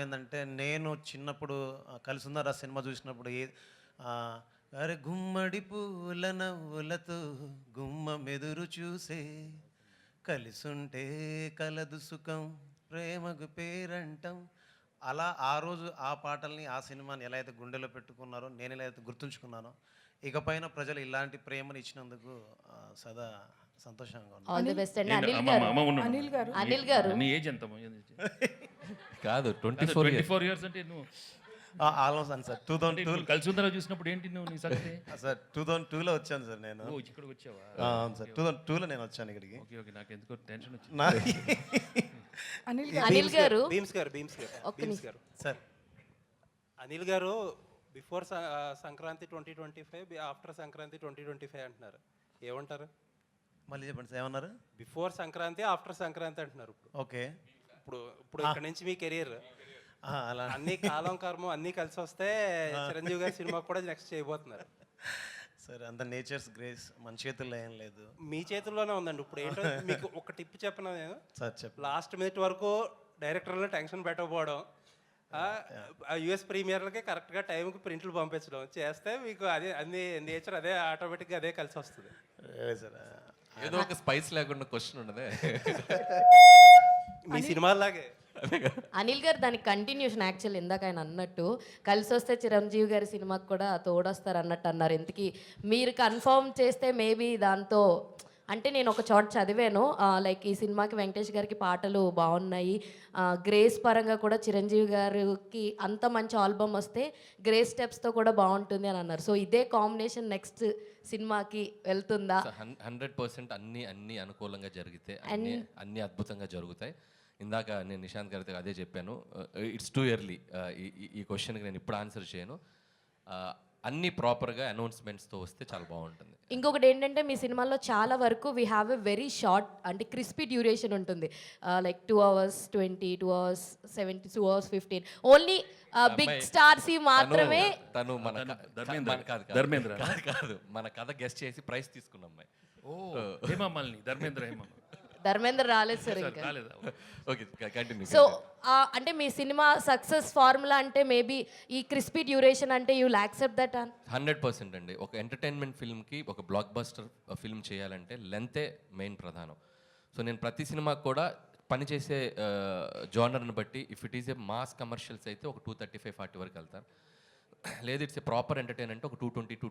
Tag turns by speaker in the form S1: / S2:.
S1: ఏందంటే నేను చిన్నప్పుడు 'కలిసుందర' సినిమా చూసినప్పుడు ఆహ్, అరె గుమ్మడి పూల నవ్వులతో గుమ్మమెదురు చూసే కలిసుంటే కలదు సుఖం ప్రేమకు పేరంటం. అలా ఆ రోజు ఆ పాటల్ని, ఆ సినిమాని ఎలా అయితే గుండెలో పెట్టుకున్నారో, నేను ఎలా అయితే గుర్తుంచుకున్నానో, ఇకపైన ప్రజలు ఇలాంటి ప్రేమని ఇచ్చినందుకు సదా సంతోషంగా ఉన్నాను.
S2: ఆల్ ది బెస్ట్ అండి.
S3: ఏంటి
S2: అనిల్
S3: అమ్మ
S2: గారు
S3: అమ్మ ఉండు
S4: అనిల్ గారు.
S2: అనిల్ గారు.
S3: నీ ఏజ్ ఎంత
S5: కాదు 24 ఇయర్స్
S3: 24 ఇయర్స్ అంటే నువ్వు
S1: ఆల్మోస్ట్ అని సార్
S3: అంటే ఇప్పుడు
S1: 2002
S3: కలిసి ఉందరా చూసినప్పుడు ఏంటి నువ్వు నీ సంగతి
S1: సార్ 2002లో వచ్చాను సార్ నేను.
S3: ఓ ఇక్కడికి వచ్చావా
S1: అవును సార్ 2002లో నేను వచ్చాను ఇక్కడికి.
S3: ఓకే ఓకే నాకు ఎందుకో టెన్షన్ వచ్చింది
S1: నా
S2: అనిల్ గారు
S6: భీమ్స్ గారు
S2: ఒక్క
S6: భీమ్స్
S2: నిమిషం.
S6: గారు
S1: సార్
S6: అనిల్ గారు బిఫోర్ సంక్రాంతి 2025 ఆఫ్టర్ సంక్రాంతి 2025 అంటున్నారు, ఏమంటారు?
S1: మళ్ళీ చెప్పండి సార్ ఏమన్నారు?
S6: బిఫోర్ సంక్రాంతి ఆఫ్టర్ సంక్రాంతి అంటున్నారు.
S1: ఓకే
S6: ఇప్పుడు ఇక్కడ నుంచి మీ కెరీర్
S1: అలా
S6: అన్ని కాలం కర్మ అన్ని కలిసి వస్తే చిరంజీవి గారి సినిమా కూడా నెక్స్ట్ చేయబోతున్నారు.
S1: సార్ అంత నేచర్స్ గ్రేస్ మన చేతుల్లో ఏం లేదు
S6: మీ చేతుల్లోనే ఉందండి. ఇప్పుడు ఏంటో మీకు ఒక టిప్ చెప్పిన నేను,
S1: సార్. చెప్పండి.
S6: లాస్ట్ మినిట్ వరకు డైరెక్టర్లో టెన్షన్ పెట్టకపోవడం, యుఎస్ ప్రీమియర్లకి కరెక్ట్గా టైంకి ప్రింట్లు పంపించడం చేస్తే మీకు అదే అన్ని నేచర్ అదే ఆటోమేటిక్గా అదే కలిసి వస్తుంది.
S1: సార్
S5: ఏదో ఒక స్పైస్ లేకుండా క్వశ్చన్ ఉండదే
S6: మీ సినిమాలాగే.
S2: అనిల్ గారు దానికి కంటిన్యూషన్ యాక్చువల్ ఇందాక ఆయన అన్నట్టు కలిసి వస్తే చిరంజీవి గారి సినిమాకి కూడా తోడొస్తారు అన్నట్టు అన్నారు. ఇంతకీ మీరు కన్ఫర్మ్ చేస్తే మేబీ దాంతో అంటే నేను ఒక చోట చదివాను, లైక్ ఈ సినిమాకి వెంకటేష్ గారికి పాటలు బాగున్నాయి, గ్రేస్ పరంగా కూడా చిరంజీవి గారికి అంత మంచి ఆల్బమ్ వస్తే గ్రేస్ స్టెప్స్తో కూడా బాగుంటుంది అని అన్నారు. సో ఇదే కాంబినేషన్ నెక్స్ట్ సినిమాకి వెళ్తుందా?
S5: 100% అన్ని అనుకూలంగా జరిగితే అన్ని అద్భుతంగా జరుగుతాయి. ఇందాక నేను నిశాంత్ గారితో అదే చెప్పాను, ఇట్స్ టూ ఎర్లీ ఈ క్వశ్చన్కి నేను ఇప్పుడు ఆన్సర్ చేయను. అన్ని ప్రాపర్గా అనౌన్స్మెంట్స్తో వస్తే చాలా బాగుంటుంది.
S2: ఇంకొకటి ఏంటంటే మీ సినిమాల్లో చాలా వరకు we have a very short అంటే క్రిస్పీ డ్యూరేషన్ ఉంటుంది, like 2 hours 20, 2 hours 70, 2 hours 15. Only big stars మాత్రమే.
S5: తను మన
S3: ధర్మేంద్ర
S5: కాదు మన కథ గెస్ట్ చేసి ప్రైజ్ తీసుకున్న అమ్మాయి.
S3: హేమమ్మల్ని
S2: ధర్మేంద్ర రాలేదు సార్ ఇంకా.
S3: రాలేదా
S5: ఓకే కంటిన్యూ.
S2: సో అంటే మీ సినిమా సక్సెస్ ఫార్ములా అంటే మేబీ ఈ క్రిస్పీ డ్యూరేషన్ అంటే యూ విల్ యాక్సెప్ట్ దట్?
S5: 100% అండి. ఒక ఎంటర్టైన్మెంట్ ఫిల్మ్కి ఒక బ్లాక్ బస్టర్ ఫిల్మ్ చేయాలంటే లెంతే మెయిన్ ప్రధానం. సో నేను ప్రతి సినిమాకి కూడా పనిచేసే జానర్ని బట్టి if it is a mass commercials అయితే ఒక 235-40 వరకు వెళ్తాను. లేదు ఇట్స్ ఏ ప్రాపర్ ఎంటర్టైన్ అంటే ఒక 220